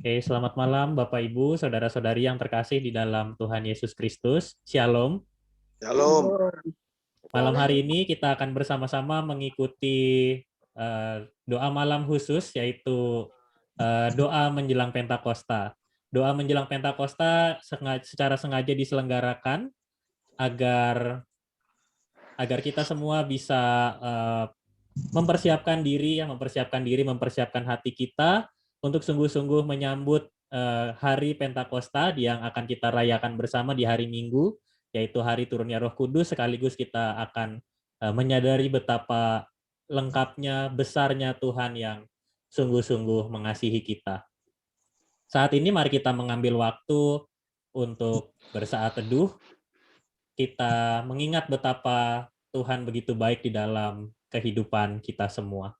Oke, selamat malam Bapak Ibu, saudara-saudari yang terkasih di dalam Tuhan Yesus Kristus. Shalom. Shalom. Malam hari ini kita akan bersama-sama mengikuti doa malam khusus, yaitu doa menjelang Pentakosta. Doa menjelang Pentakosta secara sengaja diselenggarakan agar kita semua bisa mempersiapkan diri, mempersiapkan hati kita untuk sungguh-sungguh menyambut hari Pentakosta yang akan kita rayakan bersama di hari Minggu, yaitu hari turunnya Roh Kudus. Sekaligus kita akan menyadari betapa lengkapnya, besarnya Tuhan yang sungguh-sungguh mengasihi kita. Saat ini mari kita mengambil waktu untuk bersaat teduh. Kita mengingat betapa Tuhan begitu baik di dalam kehidupan kita semua.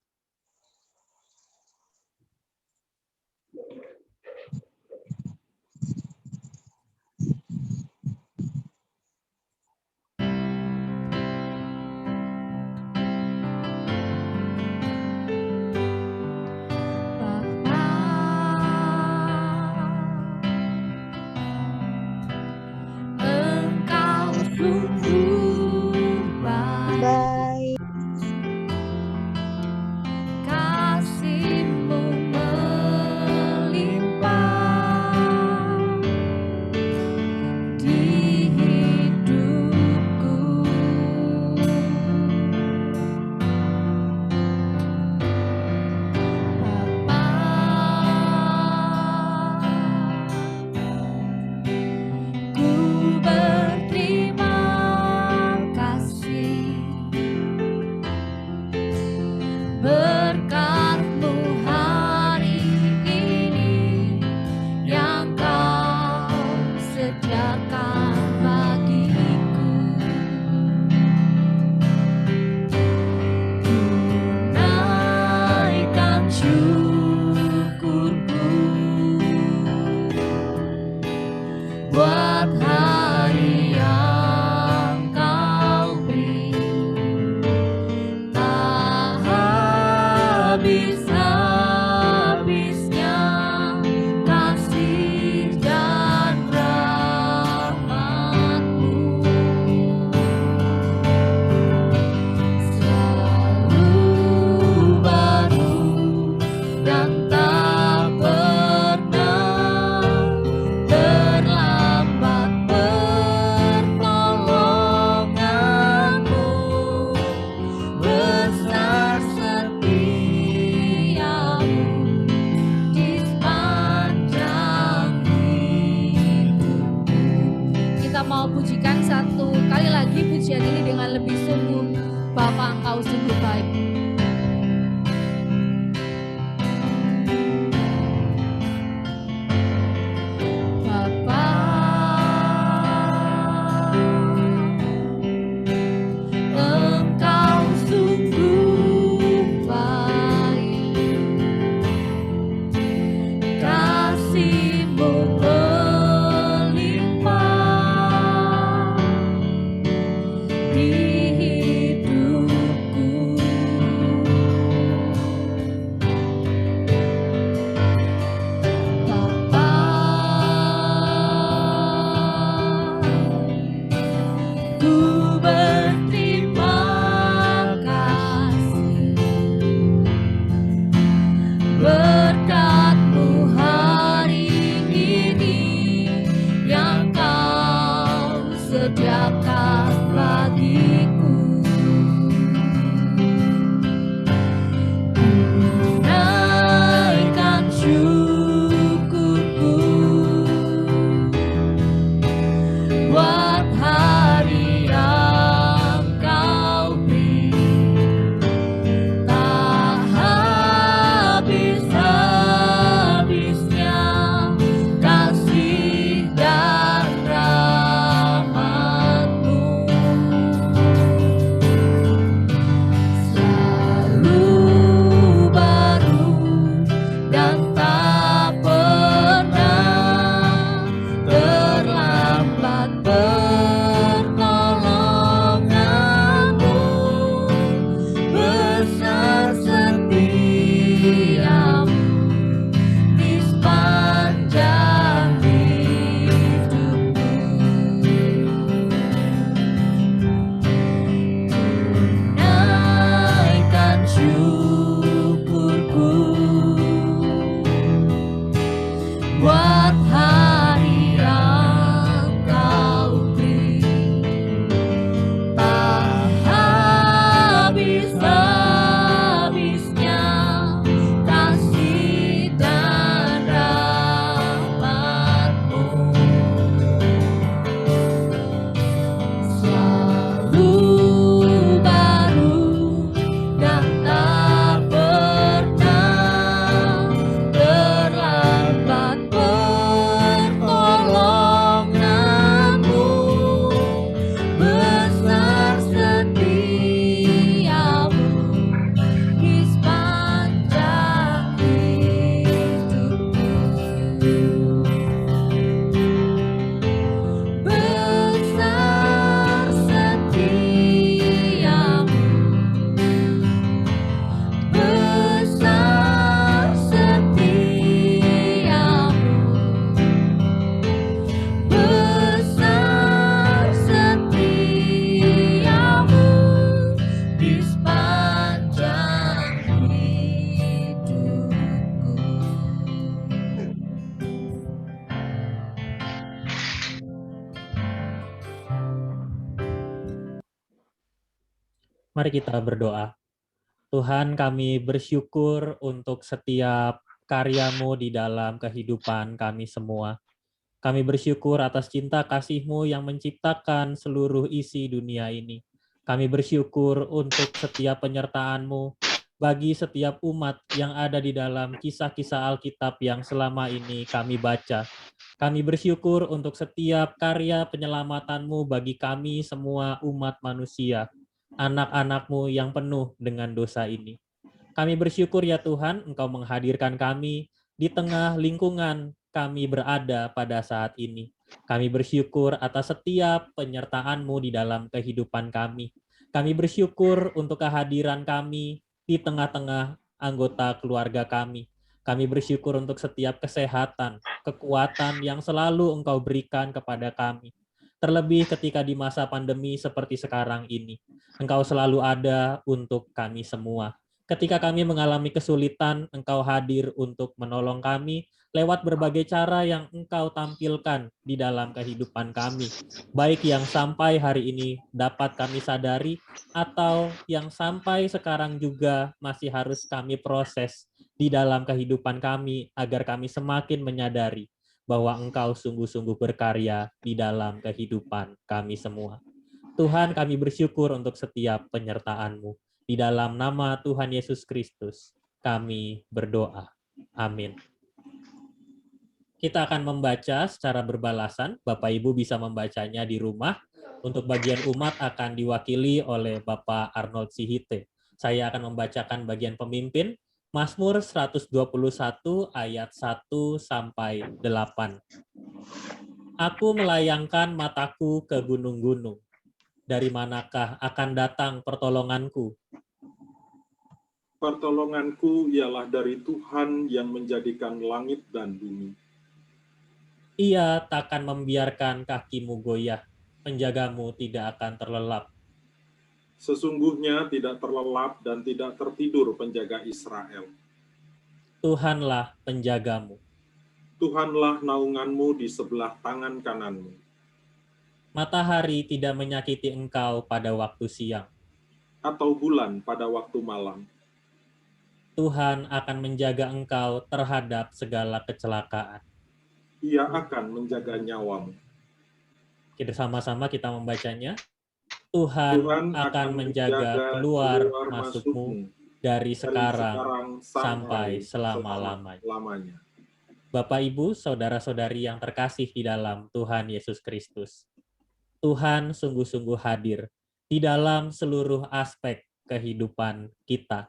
Mari kita berdoa. Tuhan, kami bersyukur untuk setiap karya-Mu di dalam kehidupan kami semua. Kami bersyukur atas cinta kasih-Mu yang menciptakan seluruh isi dunia ini. Kami bersyukur untuk setiap penyertaan-Mu bagi setiap umat yang ada di dalam kisah-kisah Alkitab yang selama ini kami baca. Kami bersyukur untuk setiap karya penyelamatan-Mu bagi kami semua umat manusia, anak-anak-Mu yang penuh dengan dosa ini. Kami bersyukur ya Tuhan, Engkau menghadirkan kami di tengah lingkungan kami berada pada saat ini. Kami bersyukur atas setiap penyertaan-Mu di dalam kehidupan kami. Kami bersyukur untuk kehadiran kami di tengah-tengah anggota keluarga kami. Kami bersyukur untuk setiap kesehatan, kekuatan yang selalu Engkau berikan kepada kami. Terlebih ketika di masa pandemi seperti sekarang ini. Engkau selalu ada untuk kami semua. Ketika kami mengalami kesulitan, Engkau hadir untuk menolong kami lewat berbagai cara yang Engkau tampilkan di dalam kehidupan kami. Baik yang sampai hari ini dapat kami sadari, atau yang sampai sekarang juga masih harus kami proses di dalam kehidupan kami, agar kami semakin menyadari bahwa Engkau sungguh-sungguh berkarya di dalam kehidupan kami semua. Tuhan, kami bersyukur untuk setiap penyertaan-Mu. Di dalam nama Tuhan Yesus Kristus, kami berdoa. Amin. Kita akan membaca secara berbalasan. Bapak Ibu bisa membacanya di rumah. Untuk bagian umat akan diwakili oleh Bapak Arnold Sihite. Saya akan membacakan bagian pemimpin, Mazmur 121 ayat 1 sampai 8. Aku melayangkan mataku ke gunung-gunung. Dari manakah akan datang pertolonganku? Pertolonganku ialah dari Tuhan yang menjadikan langit dan bumi. Ia takkan membiarkan kakimu goyah, penjagamu tidak akan terlelap. Sesungguhnya tidak terlelap dan tidak tertidur penjaga Israel. Tuhanlah penjagamu. Tuhanlah naunganmu di sebelah tangan kananmu. Matahari tidak menyakiti engkau pada waktu siang. Atau bulan pada waktu malam. Tuhan akan menjaga engkau terhadap segala kecelakaan. Ia akan menjaga nyawamu. Kita sama-sama kita membacanya. Tuhan akan menjaga keluar masukmu dari sekarang sampai selama-lamanya. Bapak, Ibu, saudara-saudari yang terkasih di dalam Tuhan Yesus Kristus. Tuhan sungguh-sungguh hadir di dalam seluruh aspek kehidupan kita.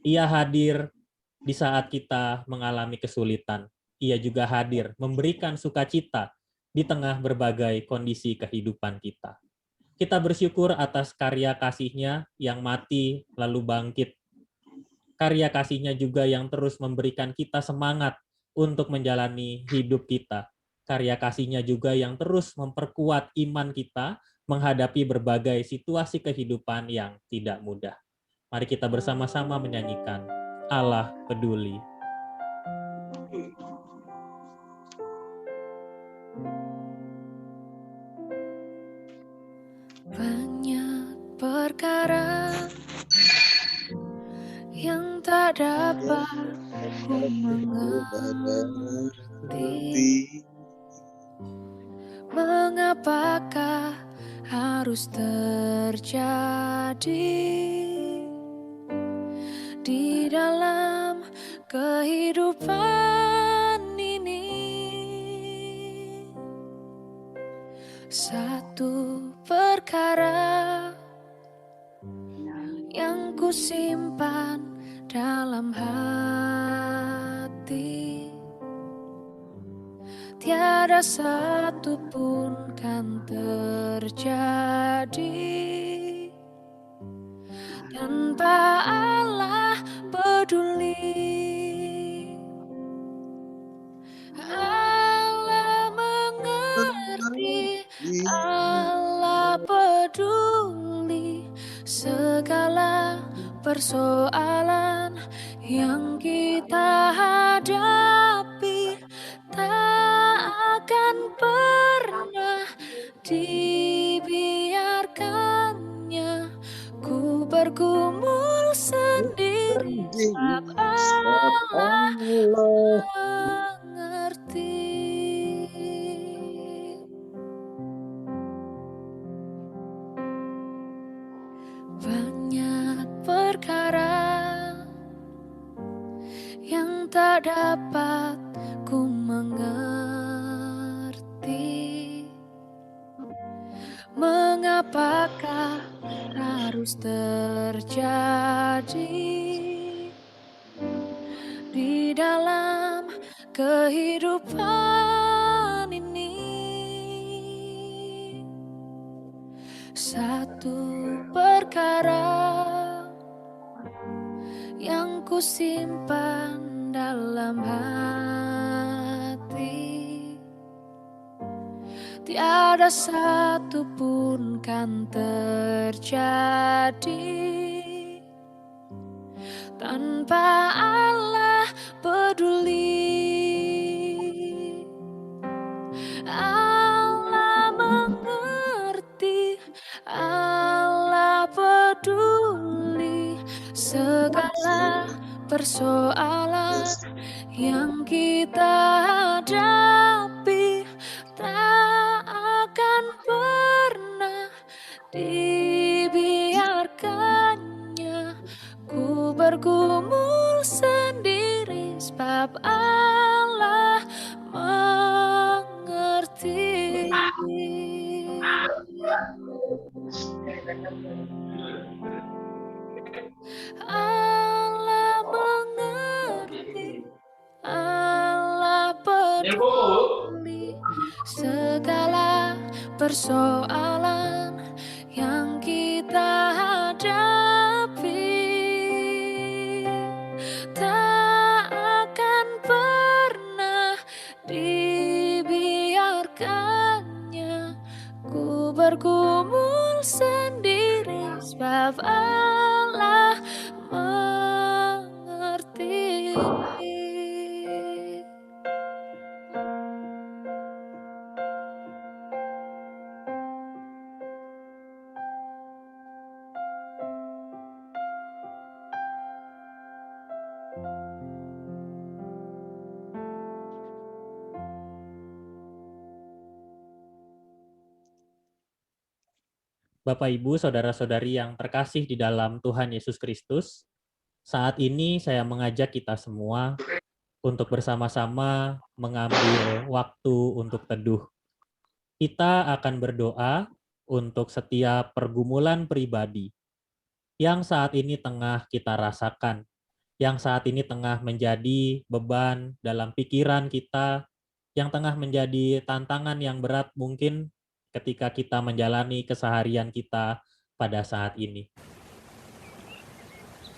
Ia hadir di saat kita mengalami kesulitan. Ia juga hadir memberikan sukacita di tengah berbagai kondisi kehidupan kita. Kita bersyukur atas karya kasih-Nya yang mati lalu bangkit. Karya kasih-Nya juga yang terus memberikan kita semangat untuk menjalani hidup kita. Karya kasih-Nya juga yang terus memperkuat iman kita menghadapi berbagai situasi kehidupan yang tidak mudah. Mari kita bersama-sama menyanyikan Allah Peduli. Banyak perkara yang tak dapat ku mengerti. Mengapakah harus terjadi di dalam kehidupan ini? Satu perkara yang ku simpan dalam hati, tiada satu pun kan terjadi tanpa Allah peduli. Allah mengerti, Allah peduli segala persoalan yang kita hadapi. Tak akan pernah dibiarkannya ku mengerti. Banyak perkara yang tak dapat ku mengerti. Mengapakah harus terjadi di dalam kehidupan ini? Satu perkara yang ku simpan dalam hati, tiada satu pun kan terjadi tanpa Allah peduli. Allah mengerti, Allah peduli segala persoalan yang kita hadapi. Tak akan pernah dibiarkannya ku bergumul sendiri, sebab Allah mengerti. Allah mengerti, Allah peduli segala persoalan yang kita hadapi. Tak akan pernah dibiarkannya ku bergumul sendiri, sebab Allah mengerti. Bapak, Ibu, saudara-saudari yang terkasih di dalam Tuhan Yesus Kristus, saat ini saya mengajak kita semua untuk bersama-sama mengambil waktu untuk teduh. Kita akan berdoa untuk setiap pergumulan pribadi yang saat ini tengah kita rasakan, yang saat ini tengah menjadi beban dalam pikiran kita, yang tengah menjadi tantangan yang berat mungkin ketika kita menjalani keseharian kita pada saat ini.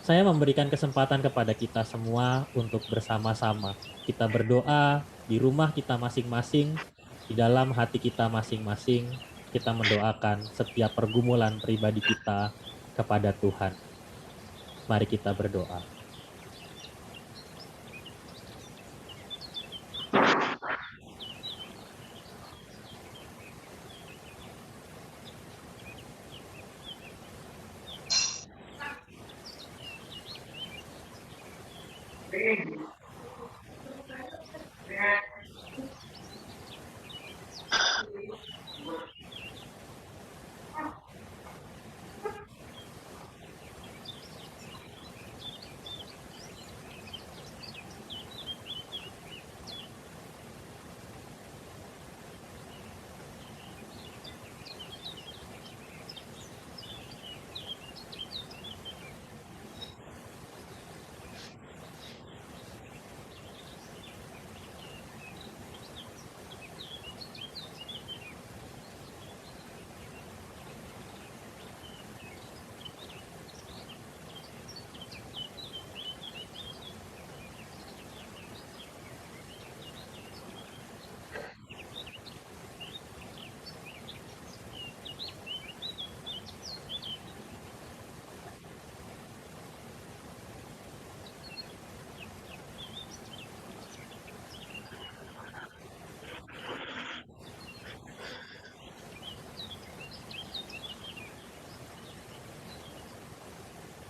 Saya memberikan kesempatan kepada kita semua untuk bersama-sama. Kita berdoa di rumah kita masing-masing, di dalam hati kita masing-masing, kita mendoakan setiap pergumulan pribadi kita kepada Tuhan. Mari kita berdoa.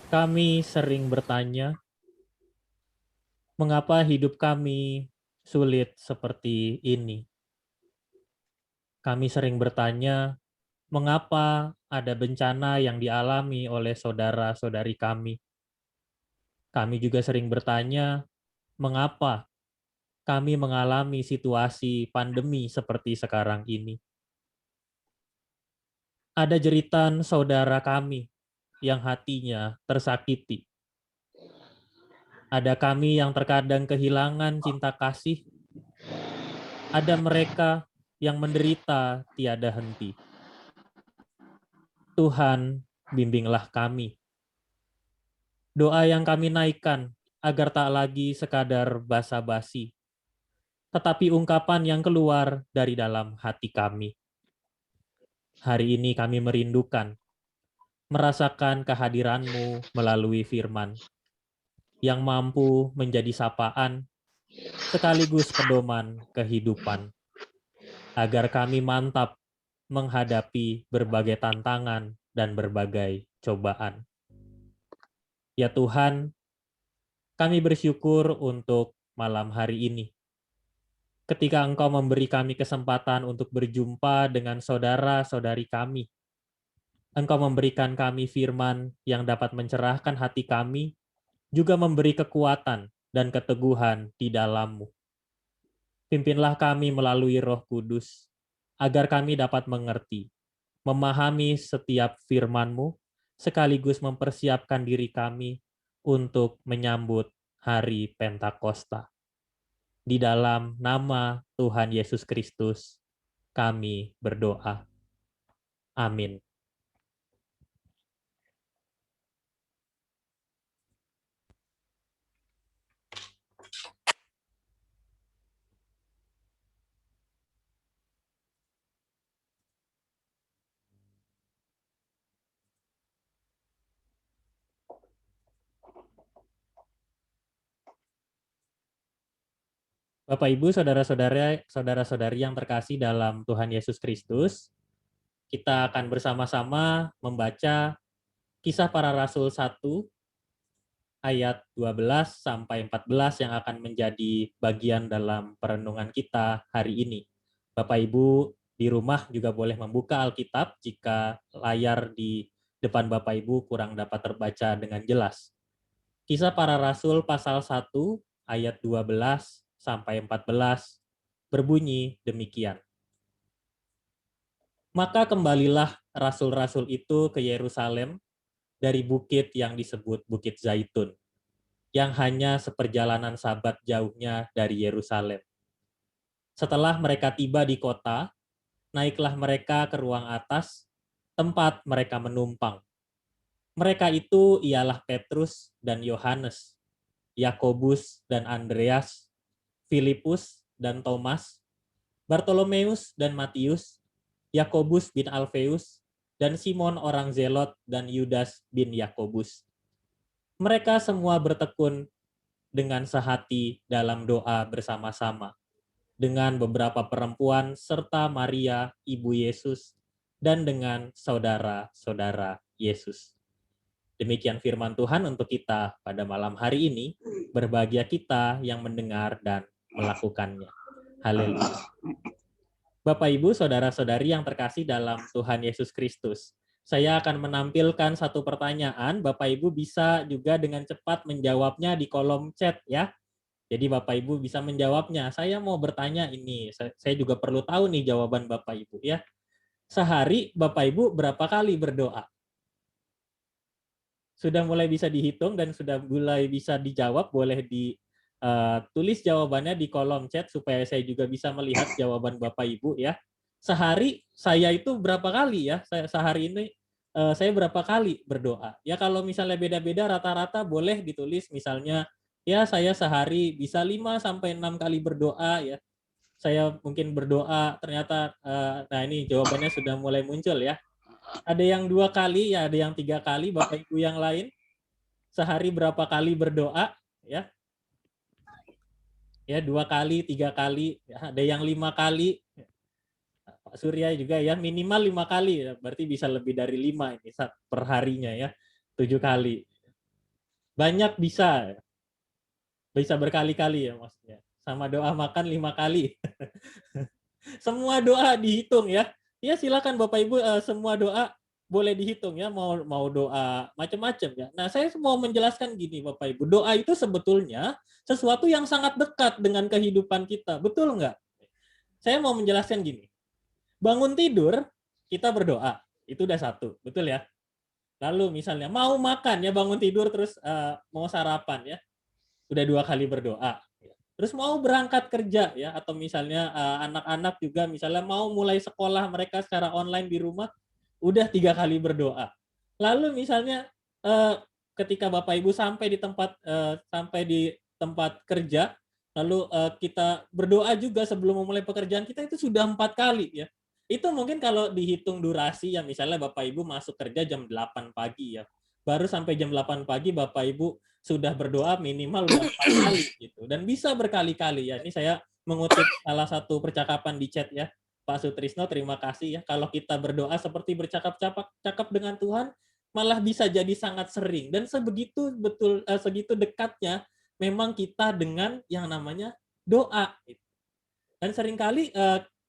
Kami sering bertanya, Mengapa hidup kami sulit seperti ini? Kami sering bertanya, mengapa ada bencana yang dialami oleh saudara-saudari kami? Kami juga sering bertanya, mengapa kami mengalami situasi pandemi seperti sekarang ini? Ada jeritan saudara kami yang hatinya tersakiti. Ada kami yang terkadang kehilangan cinta kasih. Ada mereka yang menderita tiada henti. Tuhan, bimbinglah kami. Doa yang kami naikkan agar tak lagi sekadar basa-basi, tetapi ungkapan yang keluar dari dalam hati kami. Hari ini kami merindukan, merasakan kehadiran-Mu melalui firman, yang mampu menjadi sapaan, sekaligus pedoman kehidupan, agar kami mantap menghadapi berbagai tantangan dan berbagai cobaan. Ya Tuhan, kami bersyukur untuk malam hari ini. Ketika Engkau memberi kami kesempatan untuk berjumpa dengan saudara-saudari kami, Engkau memberikan kami firman yang dapat mencerahkan hati kami, juga memberi kekuatan dan keteguhan di dalam-Mu. Pimpinlah kami melalui Roh Kudus, agar kami dapat mengerti, memahami setiap firman-Mu, sekaligus mempersiapkan diri kami untuk menyambut hari Pentakosta. Di dalam nama Tuhan Yesus Kristus, kami berdoa. Amin. Bapak Ibu, saudara-saudari yang terkasih dalam Tuhan Yesus Kristus, kita akan bersama-sama membaca Kisah Para Rasul 1 ayat 12 sampai 14 yang akan menjadi bagian dalam perenungan kita hari ini. Bapak Ibu di rumah juga boleh membuka Alkitab jika layar di depan Bapak Ibu kurang dapat terbaca dengan jelas. Kisah Para Rasul pasal 1 ayat 12 sampai 14 berbunyi demikian. Maka kembalilah rasul-rasul itu ke Yerusalem dari bukit yang disebut Bukit Zaitun, yang hanya seperjalanan sabat jauhnya dari Yerusalem. Setelah mereka tiba di kota, naiklah mereka ke ruang atas, tempat mereka menumpang. Mereka itu ialah Petrus dan Yohanes, Yakobus dan Andreas, Filipus dan Thomas, Bartolomeus dan Matius, Yakobus bin Alfeus, dan Simon orang Zelot dan Yudas bin Yakobus. Mereka semua bertekun dengan sehati dalam doa bersama-sama, dengan beberapa perempuan serta Maria, ibu Yesus, dan dengan saudara-saudara Yesus. Demikian firman Tuhan untuk kita pada malam hari ini. Berbahagia kita yang mendengar dan melakukannya. Haleluya. Bapak, Ibu, saudara-saudari yang terkasih dalam Tuhan Yesus Kristus, saya akan menampilkan satu pertanyaan. Bapak Ibu bisa juga dengan cepat menjawabnya di kolom chat ya. Jadi Bapak Ibu bisa menjawabnya. Saya mau bertanya ini, saya juga perlu tahu nih jawaban Bapak Ibu ya. Sehari Bapak Ibu berapa kali berdoa? Sudah mulai bisa dihitung dan sudah mulai bisa dijawab, boleh ditulis jawabannya di kolom chat supaya saya juga bisa melihat jawaban Bapak Ibu ya. Sehari saya itu berapa kali ya? Sehari ini saya berapa kali berdoa? Ya kalau misalnya beda-beda rata-rata boleh ditulis misalnya ya saya sehari bisa 5 sampai 6 kali berdoa ya. Saya mungkin berdoa ternyata nah ini jawabannya sudah mulai muncul ya. Ada yang 2 kali, ya ada yang 3 kali. Bapak Ibu yang lain, sehari berapa kali berdoa? Ya, 2 kali, 3 kali. Ya, ada yang 5 kali. Pak Surya juga ya, minimal 5 kali. Berarti bisa lebih dari 5 ini per harinya ya, 7 kali. Banyak bisa. Bisa berkali-kali ya maksudnya. Sama doa makan 5 kali. Semua doa dihitung ya. Ya silakan Bapak Ibu, semua doa boleh dihitung ya, mau mau doa macam-macam ya. Nah, saya mau menjelaskan gini Bapak Ibu, doa itu sebetulnya sesuatu yang sangat dekat dengan kehidupan kita, betul nggak? Saya mau menjelaskan gini, bangun tidur kita berdoa, itu udah satu, betul ya? Lalu misalnya mau makan ya, bangun tidur terus mau sarapan ya, udah 2 kali berdoa. Terus mau berangkat kerja ya, atau misalnya anak-anak juga misalnya mau mulai sekolah mereka secara online di rumah, udah 3 kali berdoa. Lalu misalnya ketika Bapak Ibu sampai di tempat kerja, lalu kita berdoa juga sebelum memulai pekerjaan kita, itu sudah 4 kali ya. Itu mungkin kalau dihitung durasi ya, misalnya Bapak Ibu masuk kerja jam 8 pagi ya, baru sampai jam 8 pagi Bapak Ibu sudah berdoa minimal udah 4 kali gitu, dan bisa berkali-kali ya. Ini saya mengutip salah satu percakapan di chat ya, Pak Sutrisno, terima kasih ya. Kalau kita berdoa seperti bercakap-cakap dengan Tuhan, malah bisa jadi sangat sering, dan segitu dekatnya memang kita dengan yang namanya doa. Dan seringkali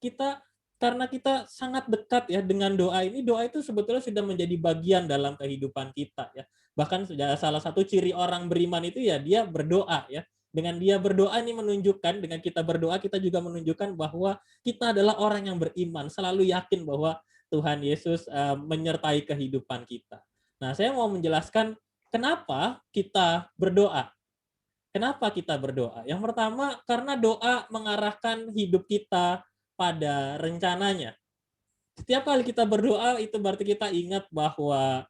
kita, karena kita sangat dekat ya dengan doa ini, doa itu sebetulnya sudah menjadi bagian dalam kehidupan kita ya. Bahkan salah satu ciri orang beriman itu ya dia berdoa ya. Dengan dia berdoa ini menunjukkan, dengan kita berdoa kita juga menunjukkan bahwa kita adalah orang yang beriman, selalu yakin bahwa Tuhan Yesus menyertai kehidupan kita. Nah, saya mau menjelaskan kenapa kita berdoa. Kenapa kita berdoa? Yang pertama, karena doa mengarahkan hidup kita pada rencananya. Setiap kali kita berdoa, itu berarti kita ingat bahwa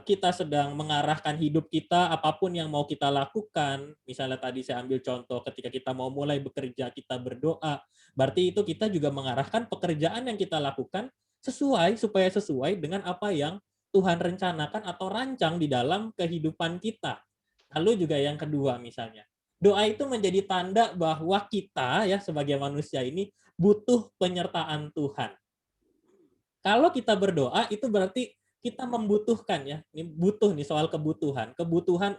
kita sedang mengarahkan hidup kita, apapun yang mau kita lakukan. Misalnya tadi saya ambil contoh, ketika kita mau mulai bekerja, kita berdoa. Berarti itu kita juga mengarahkan pekerjaan yang kita lakukan supaya sesuai dengan apa yang Tuhan rencanakan atau rancang di dalam kehidupan kita. Lalu juga yang kedua misalnya, doa itu menjadi tanda bahwa kita ya sebagai manusia ini butuh penyertaan Tuhan. Kalau kita berdoa itu berarti kita membutuhkan ya, ini butuh nih soal kebutuhan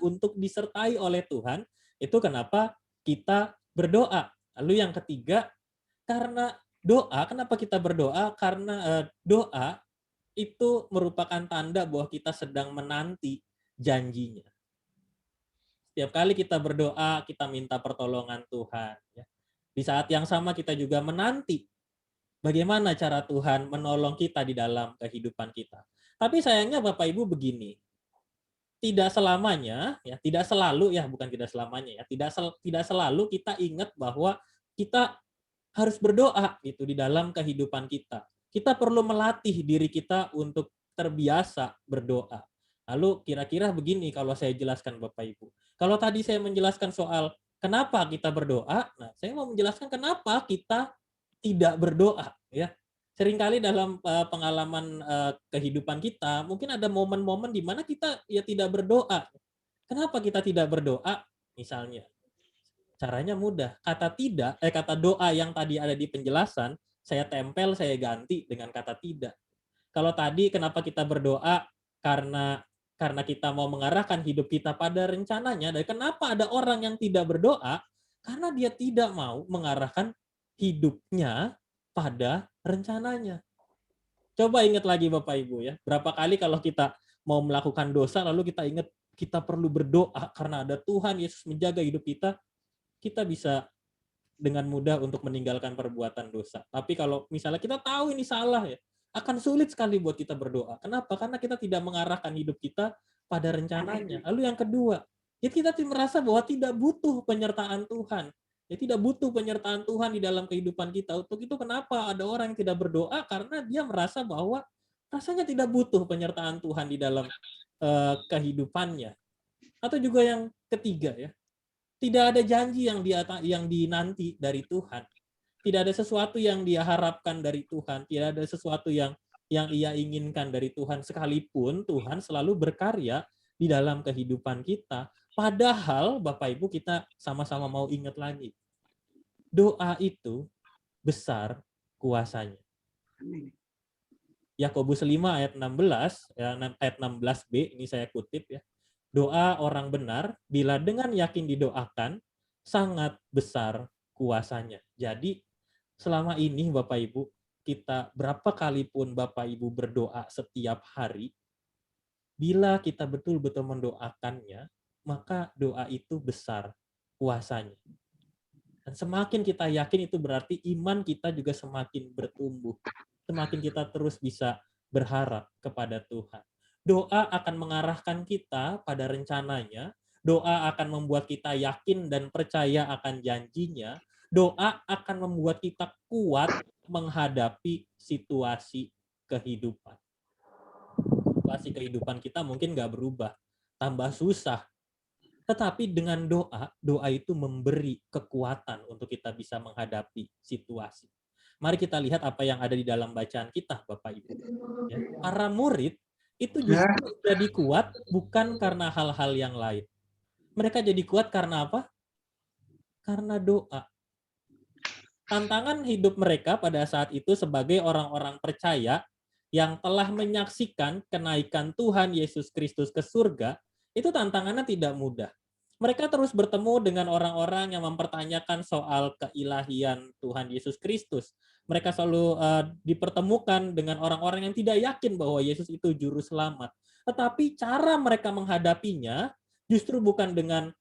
untuk disertai oleh Tuhan, itu kenapa kita berdoa. Lalu yang ketiga, karena doa, kenapa kita berdoa? Karena doa itu merupakan tanda bahwa kita sedang menanti janjinya. Setiap kali kita berdoa, kita minta pertolongan Tuhan. Ya. Di saat yang sama kita juga menanti bagaimana cara Tuhan menolong kita di dalam kehidupan kita. Tapi sayangnya Bapak Ibu begini, tidak selamanya, ya tidak selalu ya, bukan tidak selamanya ya, tidak selalu kita ingat bahwa kita harus berdoa gitu di dalam kehidupan kita. Kita perlu melatih diri kita untuk terbiasa berdoa. Lalu kira-kira begini kalau saya jelaskan Bapak Ibu. Kalau tadi saya menjelaskan soal kenapa kita berdoa, nah saya mau menjelaskan kenapa kita tidak berdoa ya. Seringkali dalam pengalaman kehidupan kita, mungkin ada momen-momen di mana kita ya tidak berdoa. Kenapa kita tidak berdoa? Misalnya, caranya mudah. Kata doa yang tadi ada di penjelasan, saya tempel, saya ganti dengan kata tidak. Kalau tadi kenapa kita berdoa? Karena kita mau mengarahkan hidup kita pada rencananya. Dan kenapa ada orang yang tidak berdoa? Karena dia tidak mau mengarahkan hidupnya pada rencananya. Coba ingat lagi Bapak Ibu ya. Berapa kali kalau kita mau melakukan dosa lalu kita ingat kita perlu berdoa karena ada Tuhan Yesus menjaga hidup kita bisa dengan mudah untuk meninggalkan perbuatan dosa. Tapi kalau misalnya kita tahu ini salah ya, akan sulit sekali buat kita berdoa. Kenapa? Karena kita tidak mengarahkan hidup kita pada rencananya. Lalu yang kedua, ya kita merasa bahwa tidak butuh penyertaan Tuhan. Ya tidak butuh penyertaan Tuhan di dalam kehidupan kita. Untuk itu kenapa ada orang yang tidak berdoa? Karena dia merasa bahwa rasanya tidak butuh penyertaan Tuhan di dalam kehidupannya. Atau juga yang ketiga ya, tidak ada janji yang dinanti dari Tuhan. Tidak ada sesuatu yang dia harapkan dari Tuhan. Tidak ada sesuatu yang ia inginkan dari Tuhan. Sekalipun Tuhan selalu berkarya di dalam kehidupan kita. Padahal Bapak Ibu kita sama-sama mau ingat lagi. Doa itu besar kuasanya. Yakobus 5 ayat 16, ayat 16b, ini saya kutip ya. Doa orang benar bila dengan yakin didoakan sangat besar kuasanya. Jadi selama ini Bapak Ibu, kita berapa kali pun Bapak Ibu berdoa setiap hari, bila kita betul-betul mendoakannya, maka doa itu besar kuasanya. Dan semakin kita yakin itu berarti iman kita juga semakin bertumbuh. Semakin kita terus bisa berharap kepada Tuhan. Doa akan mengarahkan kita pada rencananya. Doa akan membuat kita yakin dan percaya akan janjinya. Doa akan membuat kita kuat menghadapi situasi kehidupan. Situasi kehidupan kita mungkin nggak berubah, tambah susah, tetapi dengan doa, doa itu memberi kekuatan untuk kita bisa menghadapi situasi. Mari kita lihat apa yang ada di dalam bacaan kita, Bapak Ibu. Ya. Para murid itu justru jadi kuat bukan karena hal-hal yang lain. Mereka jadi kuat karena apa? Karena doa. Tantangan hidup mereka pada saat itu sebagai orang-orang percaya yang telah menyaksikan kenaikan Tuhan Yesus Kristus ke surga, itu tantangannya tidak mudah. Mereka terus bertemu dengan orang-orang yang mempertanyakan soal keilahian Tuhan Yesus Kristus. Mereka selalu dipertemukan dengan orang-orang yang tidak yakin bahwa Yesus itu juru selamat. Tetapi cara mereka menghadapinya justru bukan dengan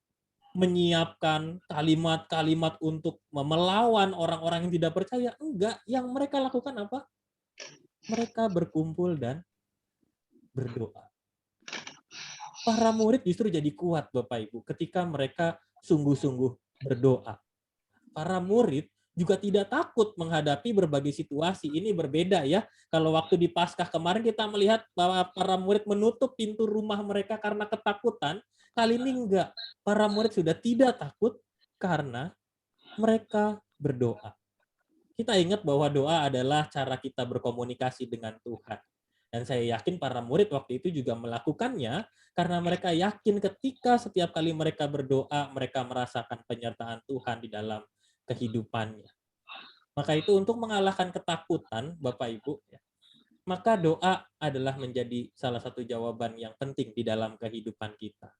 menyiapkan kalimat-kalimat untuk melawan orang-orang yang tidak percaya. Enggak, yang mereka lakukan apa? Mereka berkumpul dan berdoa. Para murid justru jadi kuat, Bapak Ibu, ketika mereka sungguh-sungguh berdoa. Para murid juga tidak takut menghadapi berbagai situasi. Ini berbeda ya. Kalau waktu di Paskah kemarin kita melihat bahwa para murid menutup pintu rumah mereka karena ketakutan, kali ini enggak. Para murid sudah tidak takut karena mereka berdoa. Kita ingat bahwa doa adalah cara kita berkomunikasi dengan Tuhan. Dan saya yakin para murid waktu itu juga melakukannya karena mereka yakin ketika setiap kali mereka berdoa, mereka merasakan penyertaan Tuhan di dalam kehidupannya. Maka itu untuk mengalahkan ketakutan, Bapak Ibu, maka doa adalah menjadi salah satu jawaban yang penting di dalam kehidupan kita.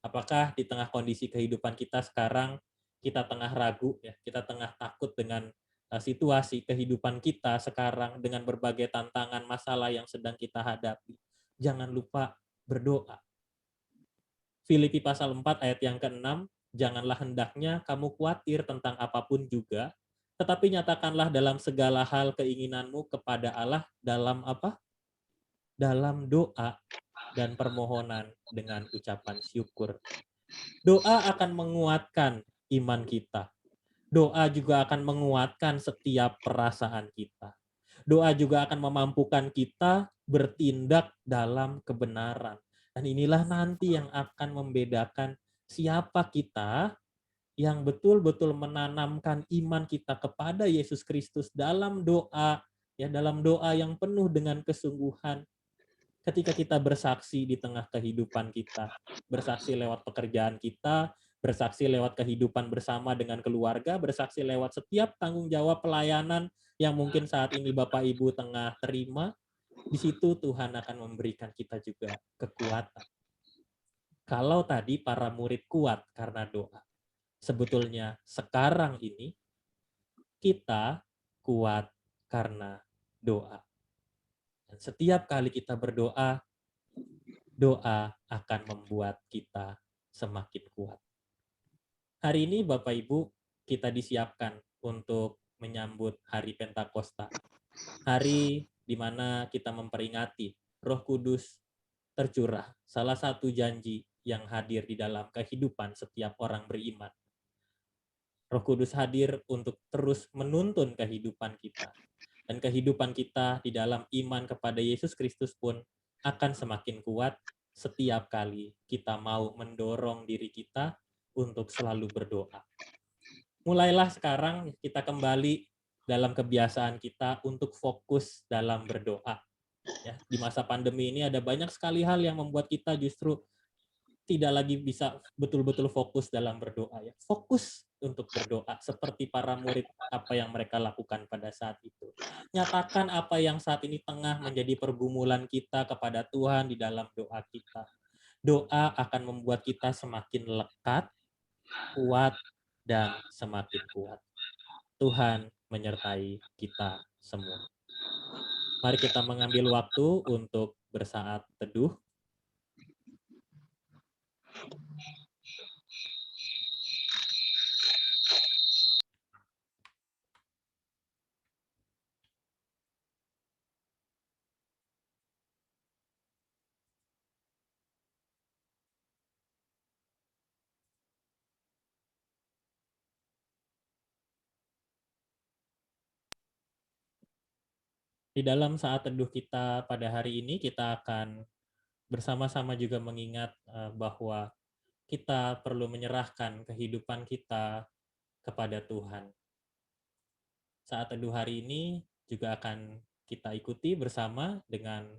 Apakah di tengah kondisi kehidupan kita sekarang, kita tengah ragu, kita tengah takut dengan situasi kehidupan kita sekarang dengan berbagai tantangan masalah yang sedang kita hadapi. Jangan lupa berdoa. Filipi pasal 4 ayat yang ke-6, janganlah hendaknya kamu khawatir tentang apapun juga, tetapi nyatakanlah dalam segala hal keinginanmu kepada Allah dalam apa? Dalam doa dan permohonan dengan ucapan syukur. Doa akan menguatkan iman kita. Doa juga akan menguatkan setiap perasaan kita. Doa juga akan memampukan kita bertindak dalam kebenaran. Dan inilah nanti yang akan membedakan siapa kita yang betul-betul menanamkan iman kita kepada Yesus Kristus dalam doa, dalam doa yang penuh dengan kesungguhan. Ketika kita bersaksi di tengah kehidupan kita, bersaksi lewat pekerjaan kita, bersaksi lewat kehidupan bersama dengan keluarga, bersaksi lewat setiap tanggung jawab pelayanan yang mungkin saat ini Bapak Ibu tengah terima, di situ Tuhan akan memberikan kita juga kekuatan. Kalau tadi para murid kuat karena doa, sebetulnya sekarang ini kita kuat karena doa. Dan setiap kali kita berdoa, doa akan membuat kita semakin kuat. Hari ini Bapak Ibu, kita disiapkan untuk menyambut hari Pentakosta. Hari di mana kita memperingati Roh Kudus tercurah, salah satu janji yang hadir di dalam kehidupan setiap orang beriman. Roh Kudus hadir untuk terus menuntun kehidupan kita. Dan kehidupan kita di dalam iman kepada Yesus Kristus pun akan semakin kuat setiap kali kita mau mendorong diri kita untuk selalu berdoa. Mulailah sekarang kita kembali dalam kebiasaan kita untuk fokus dalam berdoa. Ya, di masa pandemi ini ada banyak sekali hal yang membuat kita justru tidak lagi bisa betul-betul fokus dalam berdoa. Ya. Fokus untuk berdoa seperti para murid apa yang mereka lakukan pada saat itu. Nyatakan apa yang saat ini tengah menjadi pergumulan kita kepada Tuhan di dalam doa kita. Doa akan membuat kita semakin lekat, kuat, dan semakin kuat. Tuhan menyertai kita semua. Mari kita mengambil waktu untuk bersaat teduh. Di dalam saat teduh kita pada hari ini, kita akan bersama-sama juga mengingat bahwa kita perlu menyerahkan kehidupan kita kepada Tuhan. Saat teduh hari ini juga akan kita ikuti bersama dengan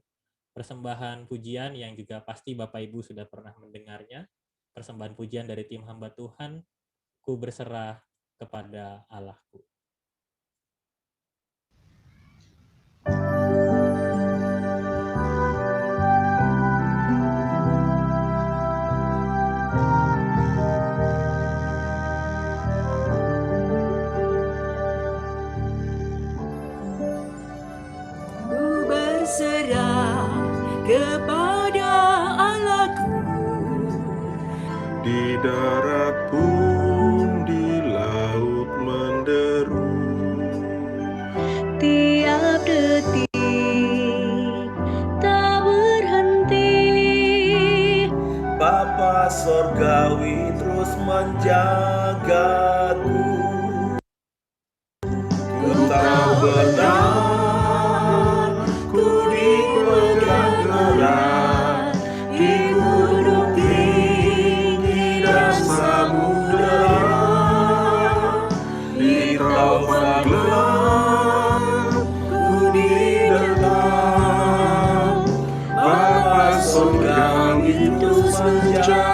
persembahan pujian yang juga pasti Bapak Ibu sudah pernah mendengarnya. Persembahan pujian dari tim hamba Tuhan, ku berserah kepada Allahku. Ku berserah kepada Allahku. Di darat pun di laut menderu, Tiap detik tak berhenti. Bapa Sorgawi terus menjagaku. Ku tahu benar, ku dipegang erat di gunung tinggi dan samudera, di taufan gelap ku didekam. Bapa Sorgawi terus menjagaku.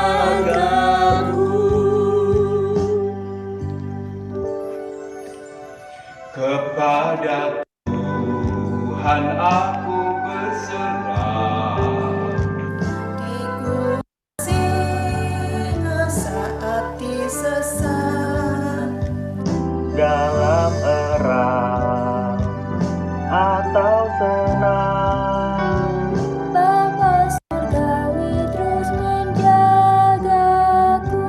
Kepada Tuhan aku berserah. Singa saat disesat. Dalam erang atau senang, Bapa Surgawi terus menjagaku.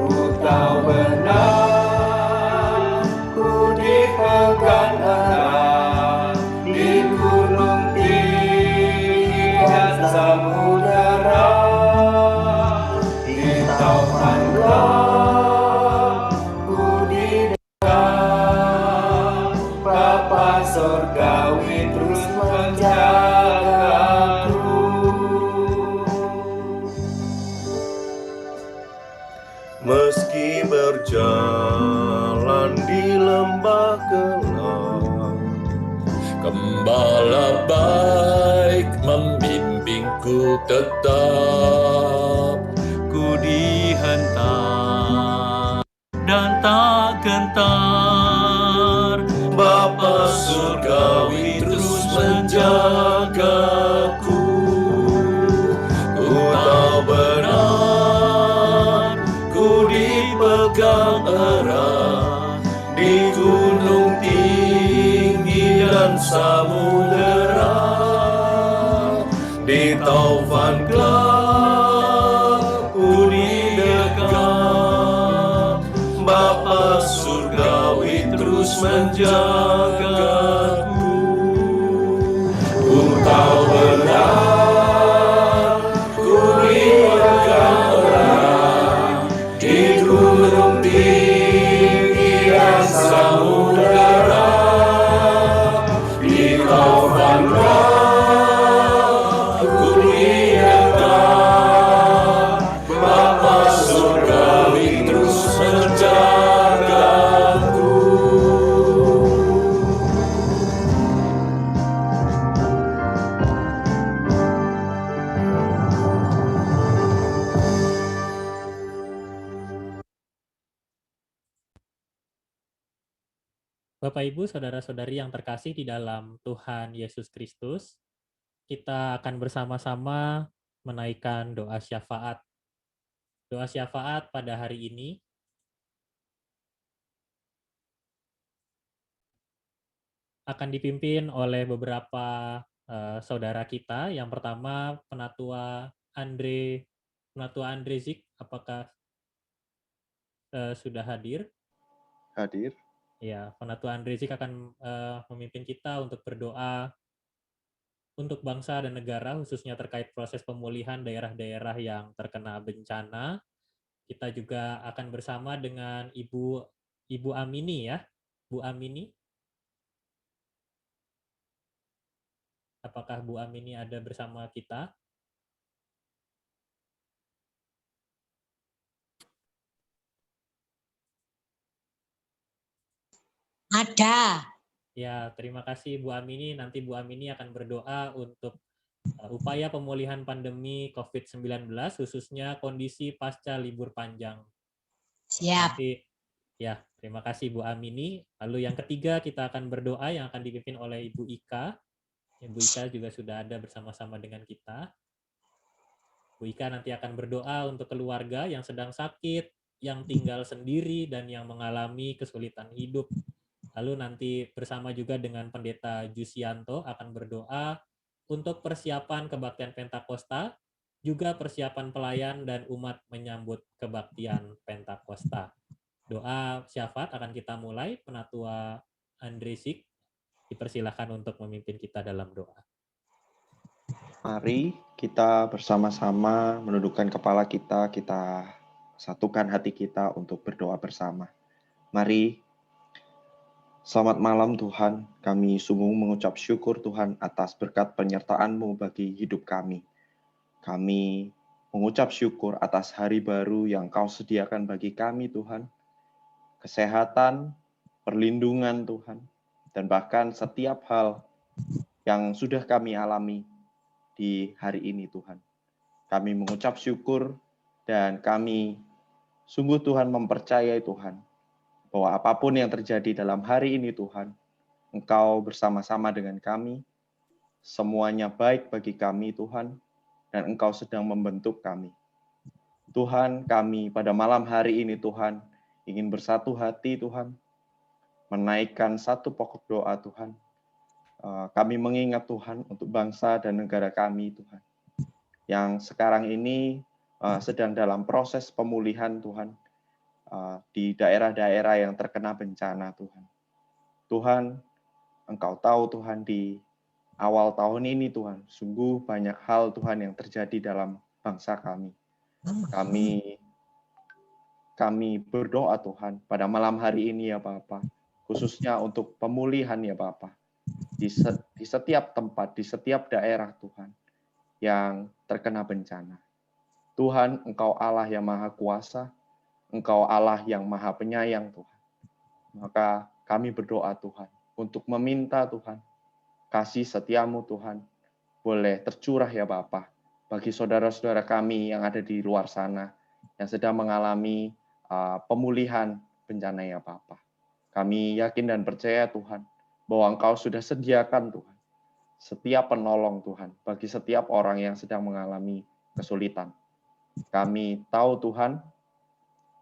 ku tahu benar, ku dipegang erat di gunung tinggi dan samudera, di taufan gelap ku didekam. Bapa Sorgawi terus menjagaku. Meski berjalan di lembah gelap, Gembala baik membimbingku tetap. Ku dihantar dan tak gentar. Bapa Surgawi terus menjagaku. Ku tahu benar, ku dipegang erat di gunung tinggi dan samudera, di taufan gelap ku didekam. Bapa Surgawi terus menjagaku. Ku tahu benar, ku dipegang erat di gunung tinggi dan samudera, di taufan gelap ku didekam. Bapa Surgawi terus menjagaku. Bapak Ibu, saudara-saudari yang terkasih di dalam Tuhan Yesus Kristus, kita akan bersama-sama menaikkan doa syafaat. Doa syafaat pada hari ini akan dipimpin oleh beberapa saudara kita. Yang pertama Penatua Andre Zik, apakah sudah hadir? Hadir. Ya, Penatua Andre Zik akan memimpin kita untuk berdoa untuk bangsa dan negara, khususnya terkait proses pemulihan daerah-daerah yang terkena bencana. Kita juga akan bersama dengan Ibu Amini ya. Bu Amini. Apakah Bu Amini ada bersama kita? Ada. Ya, terima kasih Bu Amini. Nanti Bu Amini akan berdoa untuk upaya pemulihan pandemi COVID-19, khususnya kondisi pasca libur panjang. Siap. Nanti, ya, terima kasih Bu Amini. Lalu yang ketiga kita akan berdoa yang akan dipimpin oleh Ibu Ika. Ibu Ika juga sudah ada bersama-sama dengan kita. Bu Ika nanti akan berdoa untuk keluarga yang sedang sakit, yang tinggal sendiri, dan yang mengalami kesulitan hidup. Lalu nanti bersama juga dengan Pendeta Jusianto akan berdoa untuk persiapan kebaktian Pentakosta, juga persiapan pelayan dan umat menyambut kebaktian Pentakosta. Doa syafaat akan kita mulai. Penatua Andre Zik dipersilakan untuk memimpin kita dalam doa. Mari kita bersama-sama menundukkan kepala kita satukan hati kita untuk berdoa bersama. Mari. Selamat malam Tuhan, kami sungguh mengucap syukur Tuhan atas berkat penyertaan-Mu bagi hidup kami. Kami mengucap syukur atas hari baru yang Kau sediakan bagi kami Tuhan. Kesehatan, perlindungan Tuhan, dan bahkan setiap hal yang sudah kami alami di hari ini Tuhan. Kami mengucap syukur dan kami sungguh Tuhan mempercayai Tuhan, bahwa apapun yang terjadi dalam hari ini Tuhan, Engkau bersama-sama dengan kami, semuanya baik bagi kami Tuhan, dan Engkau sedang membentuk kami. Tuhan, kami pada malam hari ini Tuhan, ingin bersatu hati Tuhan, menaikkan satu pokok doa Tuhan. Kami mengingat Tuhan untuk bangsa dan negara kami Tuhan, yang sekarang ini sedang dalam proses pemulihan Tuhan, di daerah-daerah yang terkena bencana Tuhan. Tuhan, Engkau tahu Tuhan di awal tahun ini Tuhan, sungguh banyak hal Tuhan yang terjadi dalam bangsa kami. Kami berdoa Tuhan pada malam hari ini ya Bapa, khususnya untuk pemulihan ya Bapa. Di setiap tempat, di setiap daerah Tuhan yang terkena bencana. Tuhan, Engkau Allah yang Maha Kuasa, Engkau Allah yang Maha Penyayang Tuhan. Maka kami berdoa Tuhan untuk meminta Tuhan, kasih setiamu Tuhan, boleh tercurah ya Bapa, bagi saudara-saudara kami yang ada di luar sana, yang sedang mengalami pemulihan bencana ya Bapa. Kami yakin dan percaya Tuhan, bahwa Engkau sudah sediakan Tuhan, setiap penolong Tuhan, bagi setiap orang yang sedang mengalami kesulitan. Kami tahu Tuhan,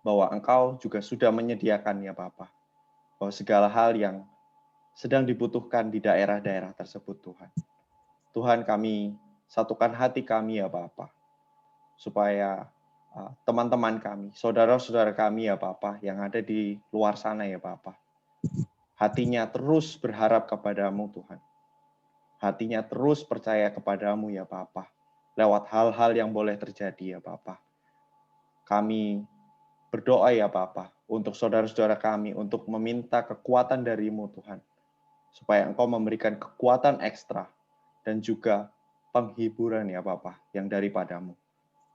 bahwa Engkau juga sudah menyediakan ya Bapa, bahwa segala hal yang sedang dibutuhkan di daerah-daerah tersebut Tuhan. Tuhan, kami satukan hati kami ya Bapa, supaya teman-teman kami, saudara-saudara kami ya Bapa, yang ada di luar sana ya Bapa, hatinya terus berharap kepadamu Tuhan. Hatinya terus percaya kepadamu ya Bapa, lewat hal-hal yang boleh terjadi ya Bapa. Kami berdoa ya Bapa, untuk saudara-saudara kami, untuk meminta kekuatan dari-Mu Tuhan, supaya Engkau memberikan kekuatan ekstra, dan juga penghiburan ya Bapa, yang daripadamu.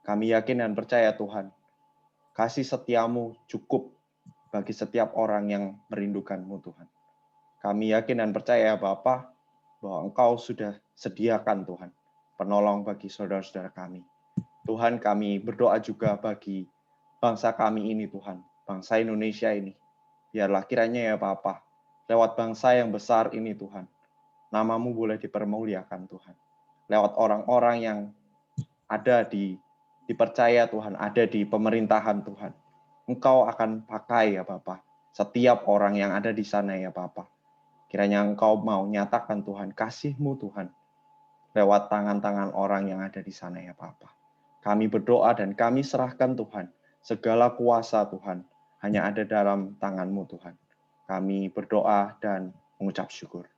Kami yakin dan percaya Tuhan, kasih setiamu cukup bagi setiap orang yang merindukan-Mu Tuhan. Kami yakin dan percaya Bapa, bahwa Engkau sudah sediakan Tuhan, penolong bagi saudara-saudara kami. Tuhan, kami berdoa juga bagi bangsa kami ini Tuhan, bangsa Indonesia ini. Biarlah kiranya ya Bapa, lewat bangsa yang besar ini Tuhan, nama-Mu boleh dipermuliakan Tuhan. Lewat orang-orang yang ada dipercaya Tuhan, ada di pemerintahan Tuhan. Engkau akan pakai ya Bapa, setiap orang yang ada di sana ya Bapa. Kiranya Engkau mau nyatakan Tuhan kasih-Mu Tuhan lewat tangan-tangan orang yang ada di sana ya Bapa. Kami berdoa dan kami serahkan Tuhan segala kuasa Tuhan hanya ada dalam tangan-Mu Tuhan. Kami berdoa dan mengucap syukur.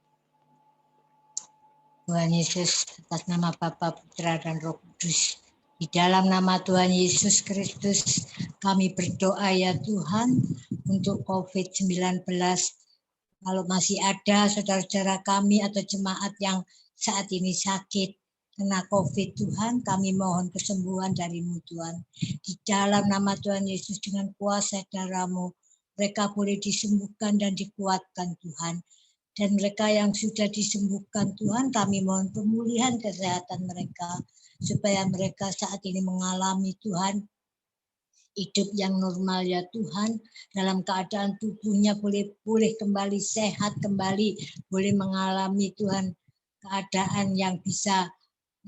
Tuhan Yesus, atas nama Bapa, Putra, dan Roh Kudus, di dalam nama Tuhan Yesus Kristus, kami berdoa ya Tuhan untuk COVID-19. Kalau masih ada saudara-saudara kami atau jemaat yang saat ini sakit kena COVID Tuhan, kami mohon kesembuhan dari-Mu Tuhan. Di dalam nama Tuhan Yesus dengan kuasa darah-Mu, mereka boleh disembuhkan dan dikuatkan Tuhan. Dan mereka yang sudah disembuhkan Tuhan, kami mohon pemulihan kesehatan mereka, supaya mereka saat ini mengalami Tuhan, hidup yang normal ya Tuhan, dalam keadaan tubuhnya boleh kembali sehat kembali, boleh mengalami Tuhan keadaan yang bisa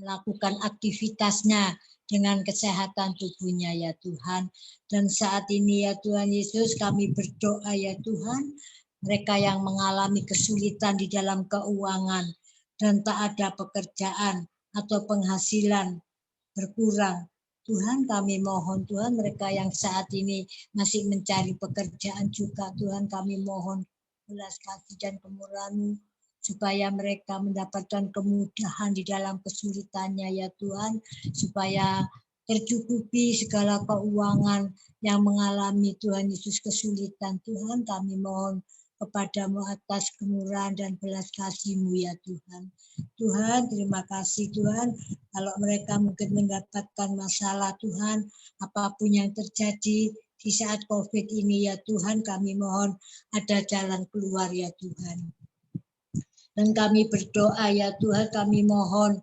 melakukan aktivitasnya dengan kesehatan tubuhnya ya Tuhan. Dan saat ini ya Tuhan Yesus, kami berdoa ya Tuhan, mereka yang mengalami kesulitan di dalam keuangan dan tak ada pekerjaan atau penghasilan berkurang, Tuhan kami mohon Tuhan, mereka yang saat ini masih mencari pekerjaan juga Tuhan, kami mohon belas kasih dan kemurahan-Mu supaya mereka mendapatkan kemudahan di dalam kesulitannya ya Tuhan, supaya tercukupi segala keuangan yang mengalami Tuhan Yesus kesulitan. Tuhan kami mohon kepada-Mu atas kemurahan dan belas kasih-Mu ya Tuhan. Tuhan terima kasih Tuhan, kalau mereka mungkin mendapatkan masalah Tuhan, apapun yang terjadi di saat COVID ini ya Tuhan, kami mohon ada jalan keluar ya Tuhan. Dan kami berdoa ya Tuhan, kami mohon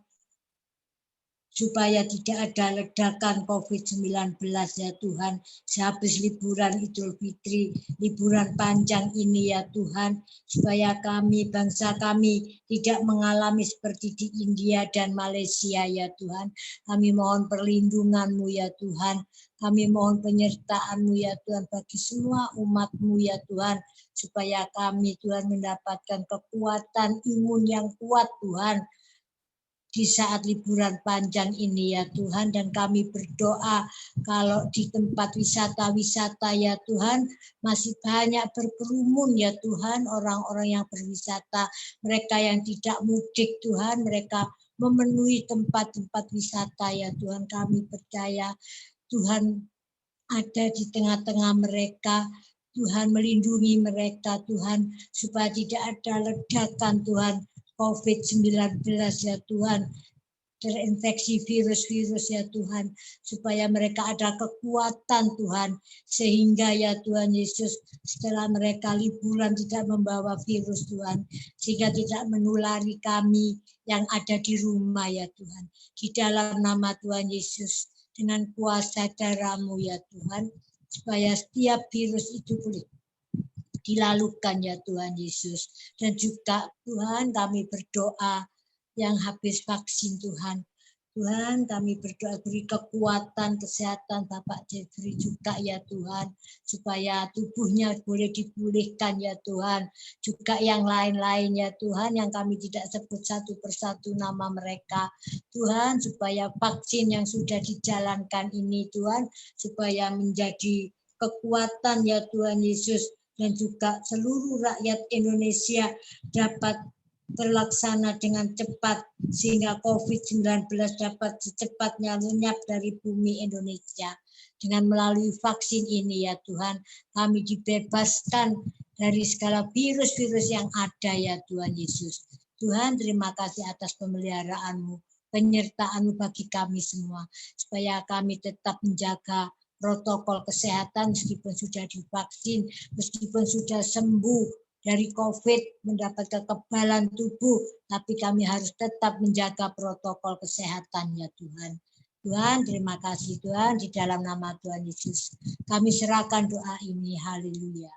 supaya tidak ada ledakan COVID-19 ya Tuhan, sehabis liburan Idul Fitri, liburan panjang ini ya Tuhan, supaya kami, bangsa kami tidak mengalami seperti di India dan Malaysia ya Tuhan. Kami mohon perlindungan-Mu ya Tuhan, kami mohon penyertaan-Mu ya Tuhan bagi semua umat-Mu ya Tuhan, supaya kami Tuhan mendapatkan kekuatan imun yang kuat Tuhan, di saat liburan panjang ini ya Tuhan. Dan kami berdoa kalau di tempat wisata-wisata ya Tuhan masih banyak berkerumun ya Tuhan, orang-orang yang berwisata, mereka yang tidak mudik Tuhan, mereka memenuhi tempat-tempat wisata ya Tuhan. Kami percaya Tuhan ada di tengah-tengah mereka, Tuhan melindungi mereka Tuhan, supaya tidak ada ledakan Tuhan COVID-19 ya Tuhan, terinfeksi virus-virus ya Tuhan, supaya mereka ada kekuatan Tuhan, sehingga ya Tuhan Yesus setelah mereka liburan tidak membawa virus Tuhan, sehingga tidak menulari kami yang ada di rumah ya Tuhan. Di dalam nama Tuhan Yesus, dengan kuasa darah-Mu ya Tuhan, supaya setiap virus itu boleh dilalukan ya Tuhan Yesus. Dan juga Tuhan kami berdoa yang habis vaksin Tuhan. Tuhan kami berdoa beri kekuatan kesehatan Bapak Jeffrey juga ya Tuhan, supaya tubuhnya boleh dipulihkan ya Tuhan. Juga yang lain-lain ya Tuhan yang kami tidak sebut satu persatu nama mereka Tuhan, supaya vaksin yang sudah dijalankan ini Tuhan, supaya menjadi kekuatan ya Tuhan Yesus, dan juga seluruh rakyat Indonesia dapat terlaksana dengan cepat, sehingga COVID-19 dapat secepatnya lenyap dari bumi Indonesia. Dengan melalui vaksin ini ya Tuhan, kami dibebaskan dari segala virus-virus yang ada ya Tuhan Yesus. Tuhan terima kasih atas pemeliharaan-Mu, penyertaan-Mu bagi kami semua, supaya kami tetap menjaga protokol kesehatan meskipun sudah divaksin, meskipun sudah sembuh dari COVID, mendapat kekebalan tubuh, tapi kami harus tetap menjaga protokol kesehatan ya Tuhan. Tuhan, terima kasih Tuhan, di dalam nama Tuhan Yesus. Kami serahkan doa ini, haleluya.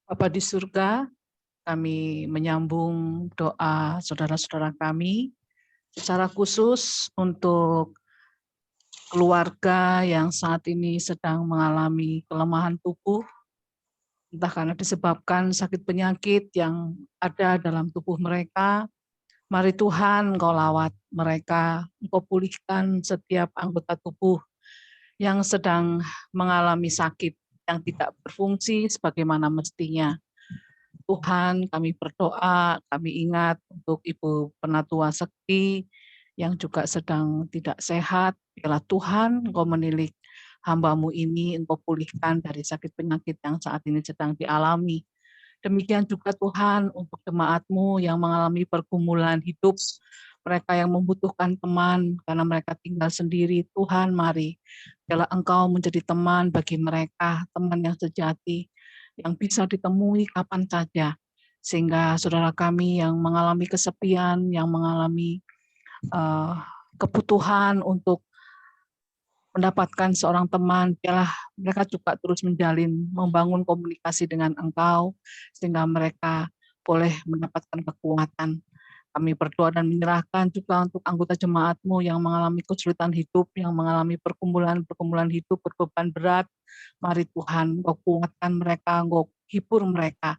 Bapa di surga, kami menyambung doa saudara-saudara kami, secara khusus untuk keluarga yang saat ini sedang mengalami kelemahan tubuh, entah karena disebabkan sakit penyakit yang ada dalam tubuh mereka. Mari Tuhan, Engkau lawat mereka, Engkau pulihkan setiap anggota tubuh yang sedang mengalami sakit yang tidak berfungsi sebagaimana mestinya. Tuhan, kami berdoa, kami ingat untuk Ibu Penatua Sekti yang juga sedang tidak sehat. Biarlah Tuhan, Engkau menilik hamba-Mu ini, Engkau pulihkan dari sakit penyakit yang saat ini sedang dialami. Demikian juga Tuhan untuk jemaat-Mu yang mengalami pergumulan hidup, mereka yang membutuhkan teman karena mereka tinggal sendiri. Tuhan, mari, biarlah Engkau menjadi teman bagi mereka, teman yang sejati, yang bisa ditemui kapan saja, sehingga saudara kami yang mengalami kesepian, yang mengalami kebutuhan untuk mendapatkan seorang teman, biarlah mereka juga terus menjalin, membangun komunikasi dengan Engkau, sehingga mereka boleh mendapatkan kekuatan. Kami berdoa dan menyerahkan juga untuk anggota jemaat-Mu yang mengalami kesulitan hidup, yang mengalami pergumulan hidup, berbeban berat. Mari Tuhan, Engkau kuatkan mereka, Engkau hibur mereka,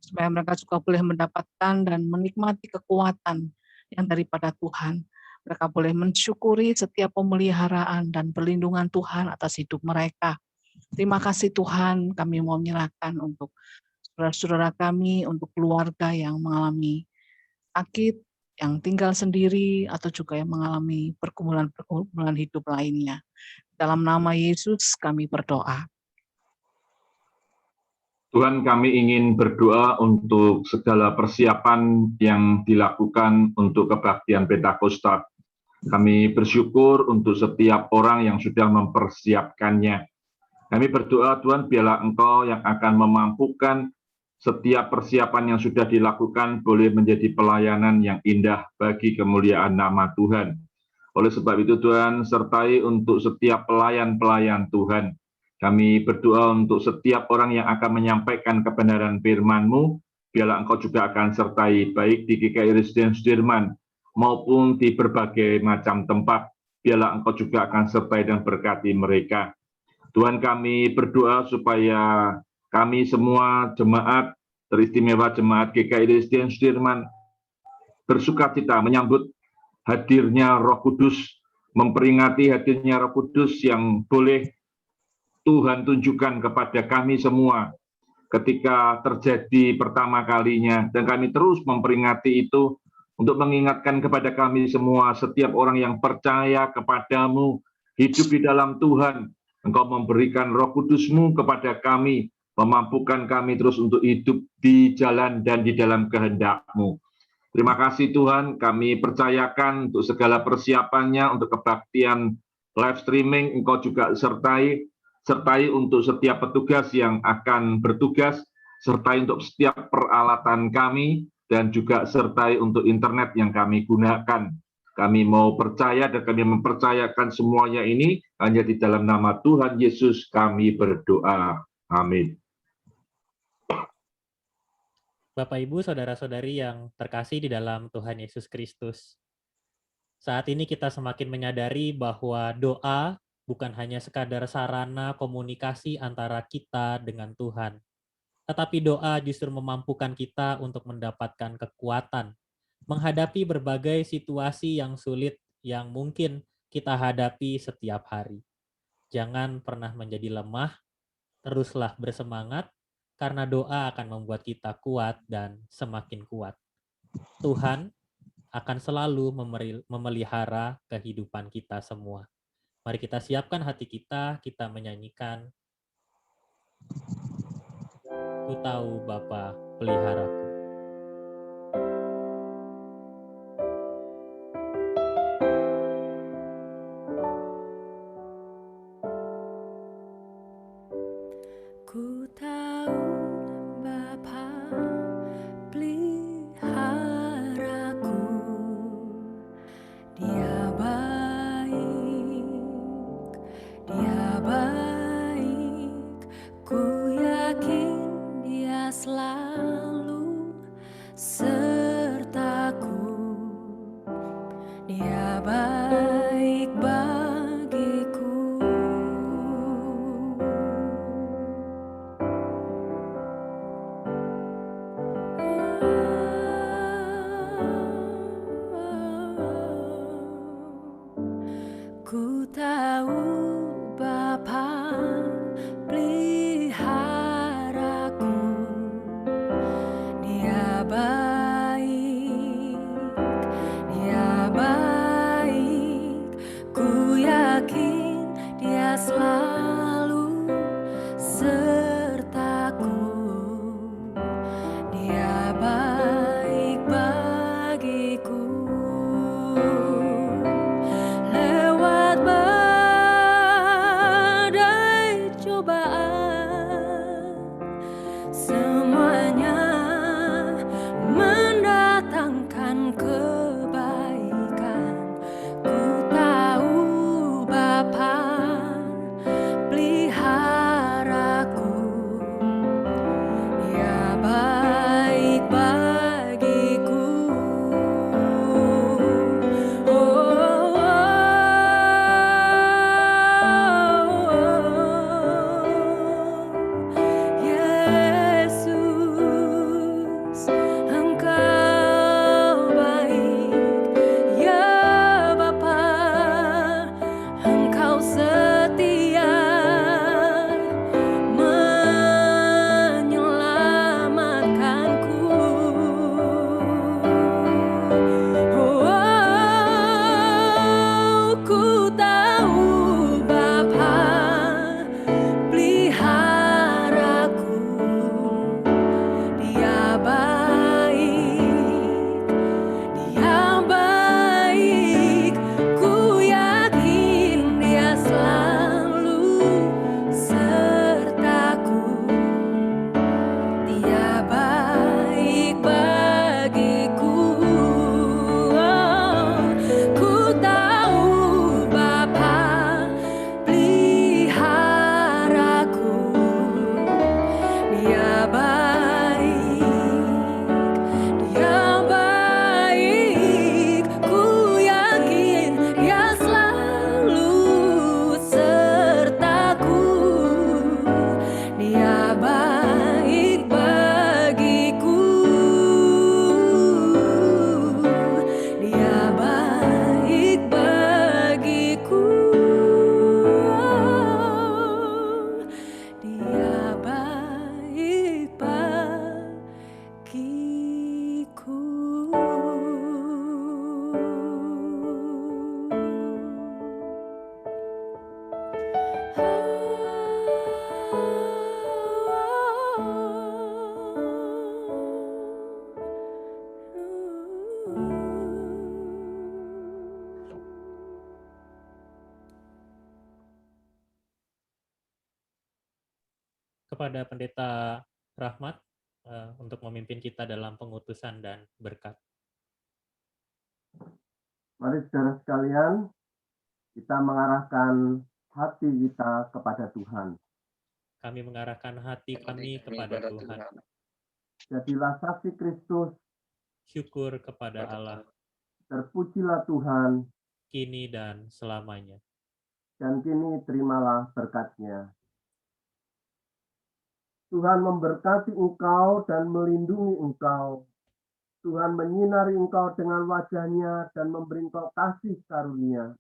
supaya mereka juga boleh mendapatkan dan menikmati kekuatan yang daripada Tuhan. Mereka boleh mensyukuri setiap pemeliharaan dan perlindungan Tuhan atas hidup mereka. Terima kasih Tuhan, kami mau menyerahkan untuk saudara-saudara kami, untuk keluarga yang mengalami sakit, yang tinggal sendiri, atau juga yang mengalami pergumulan hidup lainnya. Dalam nama Yesus kami berdoa. Tuhan, kami ingin berdoa untuk segala persiapan yang dilakukan untuk kebaktian Pentakosta. Kami bersyukur untuk setiap orang yang sudah mempersiapkannya. Kami berdoa, Tuhan, biarlah Engkau yang akan memampukan setiap persiapan yang sudah dilakukan boleh menjadi pelayanan yang indah bagi kemuliaan nama Tuhan. Oleh sebab itu Tuhan, sertai untuk setiap pelayan-pelayan Tuhan. Kami berdoa untuk setiap orang yang akan menyampaikan kebenaran firman-Mu, biarlah Engkau juga akan sertai baik di GKI Residen Sudirman maupun di berbagai macam tempat. Biarlah Engkau juga akan sertai dan berkati mereka. Tuhan, kami berdoa supaya kami semua jemaat, teristimewa jemaat GKI Residen Sudirman, bersukacita menyambut hadirnya Roh Kudus, memperingati hadirnya Roh Kudus yang boleh Tuhan tunjukkan kepada kami semua ketika terjadi pertama kalinya. Dan kami terus memperingati itu untuk mengingatkan kepada kami semua, setiap orang yang percaya kepadamu, hidup di dalam Tuhan, Engkau memberikan Roh Kudus-Mu kepada kami, memampukan kami terus untuk hidup di jalan dan di dalam kehendak-Mu. Terima kasih Tuhan, kami percayakan untuk segala persiapannya, untuk kebaktian live streaming, Engkau juga sertai untuk setiap petugas yang akan bertugas, sertai untuk setiap peralatan kami, dan juga sertai untuk internet yang kami gunakan. Kami mau percaya dan kami mempercayakan semuanya ini hanya di dalam nama Tuhan Yesus kami berdoa. Amin. Bapak, Ibu, Saudara-saudari yang terkasih di dalam Tuhan Yesus Kristus. Saat ini kita semakin menyadari bahwa doa bukan hanya sekadar sarana komunikasi antara kita dengan Tuhan, tetapi doa justru memampukan kita untuk mendapatkan kekuatan, menghadapi berbagai situasi yang sulit yang mungkin kita hadapi setiap hari. Jangan pernah menjadi lemah, teruslah bersemangat, karena doa akan membuat kita kuat dan semakin kuat. Tuhan akan selalu memelihara kehidupan kita semua. Mari kita siapkan hati kita menyanyikan Ku tahu Bapa peliharaku. Ku tahu Bapa peliharaku, Dia baik, ku yakin Dia selalu sertaku, Dia baik bagiku. sertaku. Dia baik bagiku. Lewat badai cobaan, semuanya mendatangkan kebaikan. Ku tahu Bapa peliharaku. Dia baik bagiku. Yesus, Engkau baik. Ya Bapa, Engkau setia menyelamatkanku. Ku tahu Bapa peliharaku. Dia baik, Dia baik. Ku yakin Dia selalu sertaku. Dia baik bagiku. Ku tahu Bapa peliharaku. Dia baik, ku yakin Dia selalu sertaku. Dia baik bagiku. Dia baik bagiku. Dia baik bagiku. Kepada Pendeta Rahmat untuk memimpin kita dalam pengutusan dan berkat. Mari saudara sekalian, kita mengarahkan hati kita kepada Tuhan. Kami mengarahkan hati kami kepada Tuhan. Jadilah saksi Kristus, Syukur kepada Allah, terpujilah Tuhan, kini dan selamanya. dan kini terimalah berkat-Nya. Tuhan memberkati engkau dan melindungi engkau. Tuhan menyinari engkau dengan wajah-Nya dan memberi engkau kasih karunia.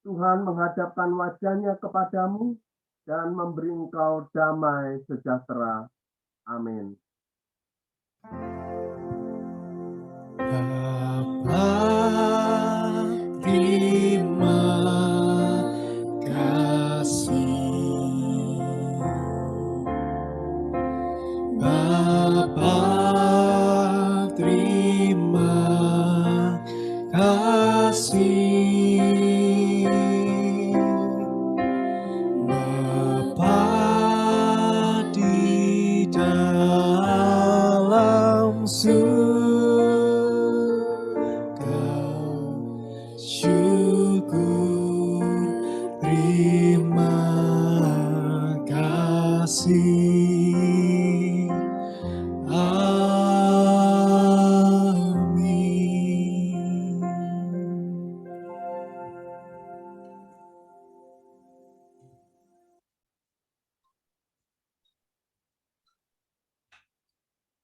Tuhan menghadapkan wajah-Nya kepadamu dan memberi engkau damai sejahtera. Amin. Bapa, terima kasih. Bapa, terima kasih. Bapa di dalam surga, syukur, terima kasih.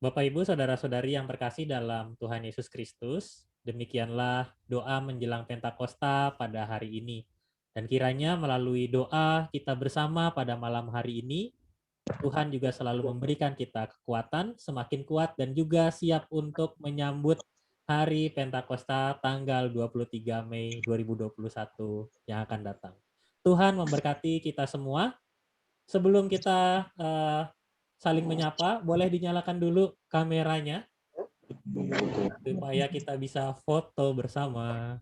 Bapak, Ibu, Saudara-saudari yang terkasih dalam Tuhan Yesus Kristus, demikianlah doa menjelang Pentakosta pada hari ini. Dan kiranya melalui doa kita bersama pada malam hari ini, Tuhan juga selalu memberikan kita kekuatan, semakin kuat, dan juga siap untuk menyambut hari Pentakosta tanggal 23 Mei 2021 yang akan datang. Tuhan memberkati kita semua. sebelum kita saling menyapa, boleh dinyalakan dulu kameranya supaya kita bisa foto bersama.